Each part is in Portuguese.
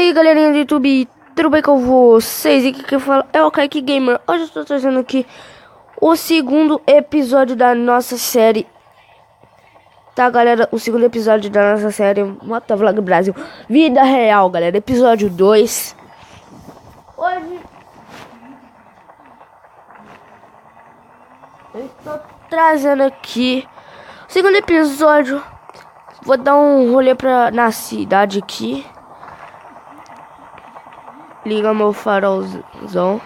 aí, galerinha do YouTube, tudo bem com vocês? E aqui que eu falo é o Kaique Gamer. Hoje eu estou trazendo aqui o segundo episódio da nossa série. Tá, galera? O segundo episódio da nossa série Motovlog Brasil Vida Real, galera. Episódio 2. Hoje eu estou trazendo aqui o segundo episódio. Vou dar um rolê na cidade aqui. Liga meu farolzão.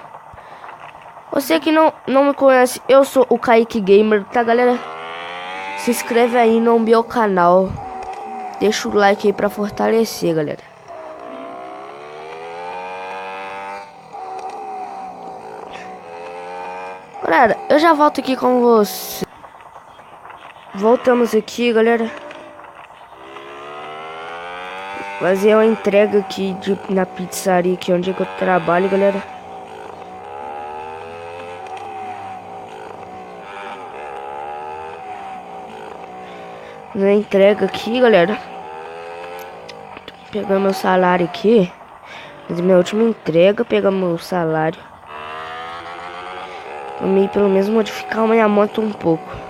Você que não me conhece, eu sou o Kaique Gamer, tá, galera? Se inscreve aí no meu canal. Deixa o like aí pra fortalecer, galera. Galera, eu já volto aqui com você. Voltamos aqui, galera. Fazer uma entrega aqui na pizzaria aqui onde é que eu trabalho, galera. Na entrega aqui, galera. Pegar meu salário aqui. Fazer minha última entrega, pegar meu salário. Também pelo menos modificar a minha moto um pouco.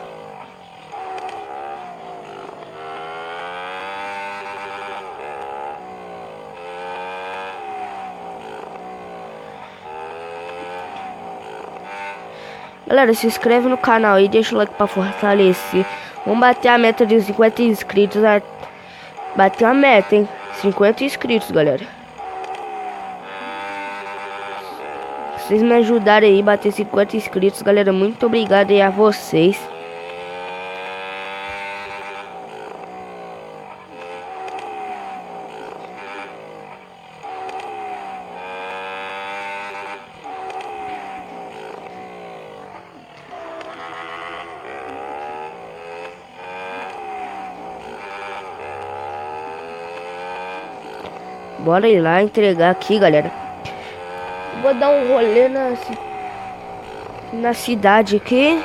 Galera, se inscreve no canal aí, deixa o like pra fortalecer. Vamos bater a meta de 50 inscritos. Bater a meta, hein? 50 inscritos, galera. Vocês me ajudarem aí a bater 50 inscritos, galera. Muito obrigado aí a vocês. Bora ir lá entregar aqui, galera. Vou dar um rolê na cidade aqui.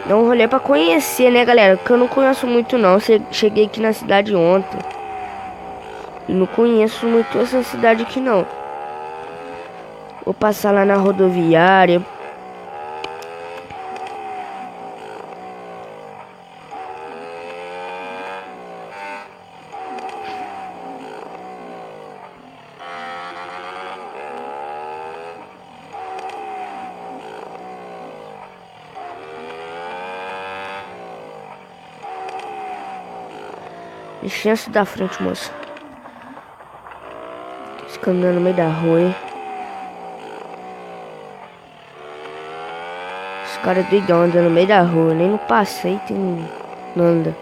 Dar um rolê pra conhecer, né, galera? Que eu não conheço muito, não. Cheguei aqui na cidade ontem. E não conheço muito essa cidade aqui, não. Vou passar lá na rodoviária. Licença da frente, moça. Tô andando no meio da rua, hein? Os caras doidão andando no meio da rua. Nem no passeio tem nada.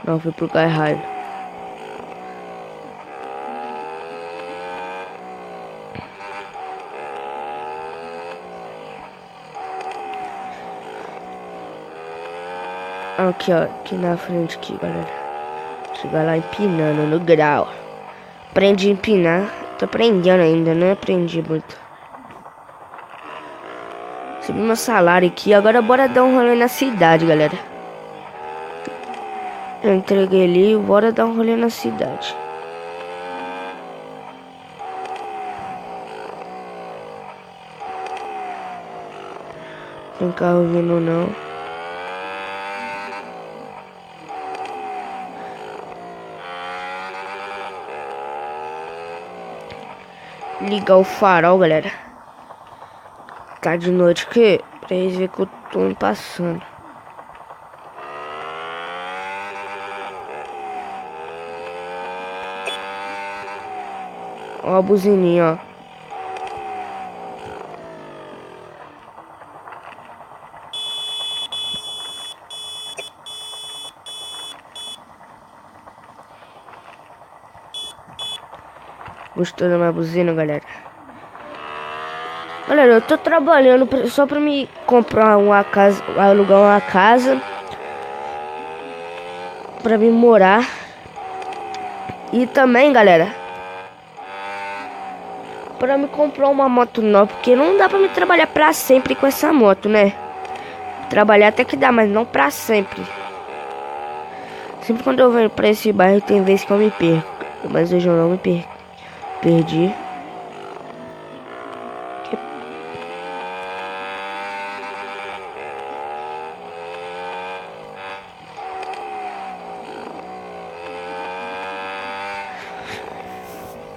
Não, fui pro lugar errado. Aqui, ó, aqui na frente aqui, galera. Chegar lá empinando no grau. Aprendi a empinar. Tô aprendendo ainda, não aprendi muito. Subi meu salário aqui. Agora bora dar um rolê na cidade, galera. Eu entreguei ali, bora dar um rolê na cidade. Tem carro vindo não. Ligar o farol, galera. Tá de noite aqui, pra eles verem que eu tô passando. Ó a buzininha, ó. Gostou da minha buzina, galera? Galera, eu tô trabalhando só pra me comprar uma casa, alugar uma casa pra me morar. E também, galera, pra me comprar uma moto nova, porque não dá pra me trabalhar pra sempre com essa moto, né? Trabalhar até que dá, mas não pra sempre. Sempre quando eu venho pra esse bairro tem vezes que eu me perco. Mas hoje eu não me perdi.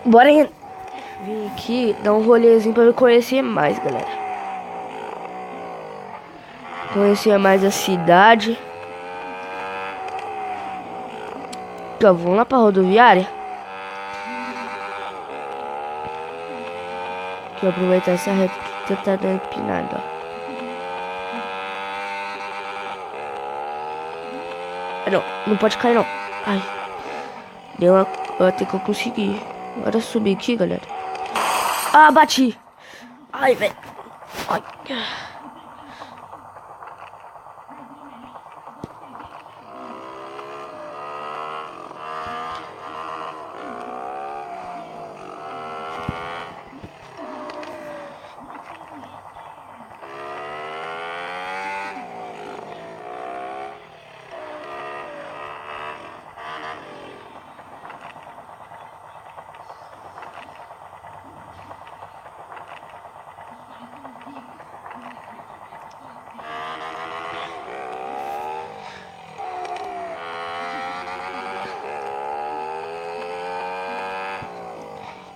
Bora vir aqui dar um rolezinho pra me conhecer mais, galera. Conhecer mais a cidade. Então, vamos lá pra rodoviária. Aqui, aproveitar essa reta que tá dando empinada, ó. Ah, não pode cair não. Ai. Deu uma... Até que eu consegui. Agora subir aqui, galera. Ah, bati. Ai, velho. Ai.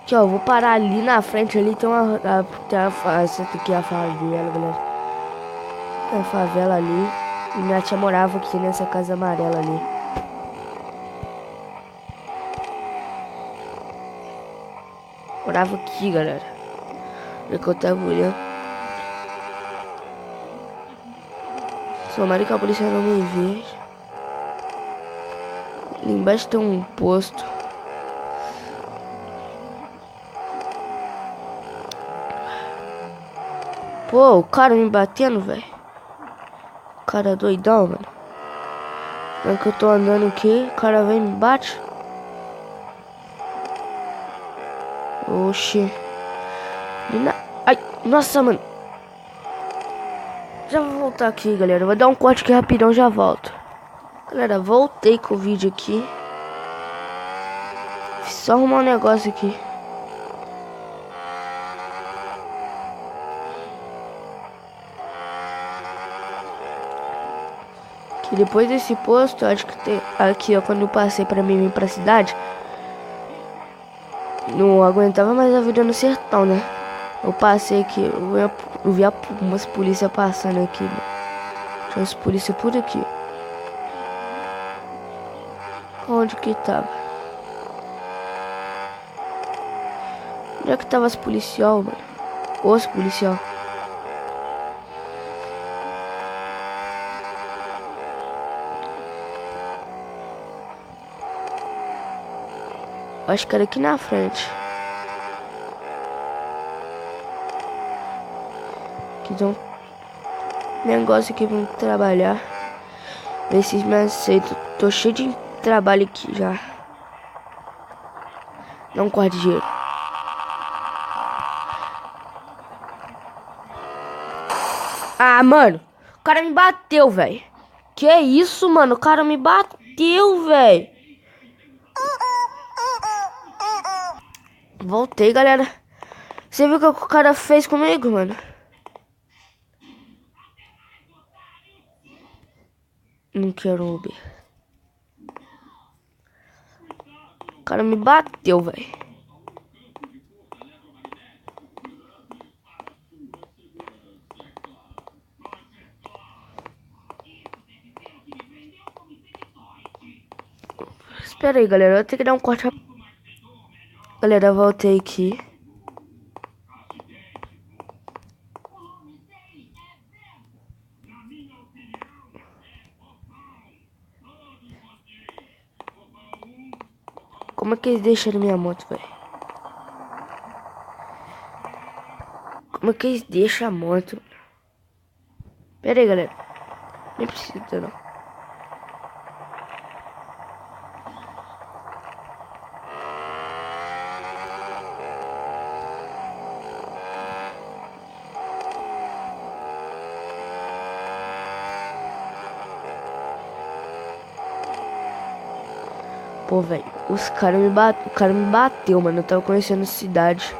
Aqui, ó, vou parar ali na frente, ali tem essa aqui é a favela, galera. Tem a favela ali. E minha tia morava aqui nessa casa amarela ali. Morava aqui, galera. É que eu tava olhando. Tomara que a polícia não me veja. Ali embaixo tem um posto. Pô, o cara me batendo, velho. O cara é doidão, mano. É que eu tô andando aqui, o cara vem e me bate. Oxi. Ai, nossa, mano. Já vou voltar aqui, galera. Vou dar um corte aqui rapidão, já volto. Galera, voltei com o vídeo aqui. Só arrumar um negócio aqui. Que depois desse posto, acho que tem aqui, ó, quando eu passei pra mim vir pra cidade, não aguentava mais a vida no sertão, né? Eu passei aqui, eu vi umas polícias passando aqui, né? Tinha umas polícias por aqui. Onde que tava? Onde é que tava as policial, mano? Os policial. Acho que era aqui na frente. Aqui tem um negócio aqui pra trabalhar. Ver se me aceitam. Tô cheio de trabalho aqui já. Não corre dinheiro. Ah, mano. O cara me bateu, velho. Que isso, mano? O cara me bateu, velho. Voltei, galera. Você viu o que o cara fez comigo, mano? Não quero Uber. O cara me bateu, velho. Espera aí, galera. Eu tenho que dar um corte. Galera, eu voltei aqui. Como é que eles deixaram minha moto, velho? Como é que eles deixam a moto? Pera aí, galera. Nem precisa, não. Pô, velho, o cara me bateu, mano. Eu tava conhecendo a cidade.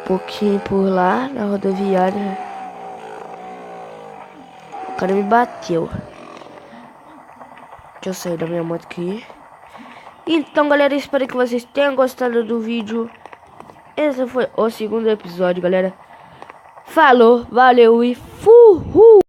Um pouquinho por lá, na rodoviária. O cara me bateu. Deixa eu sair da minha moto aqui. Então, galera, espero que vocês tenham gostado do vídeo. Esse foi o segundo episódio, galera. Falou, valeu e fuhu!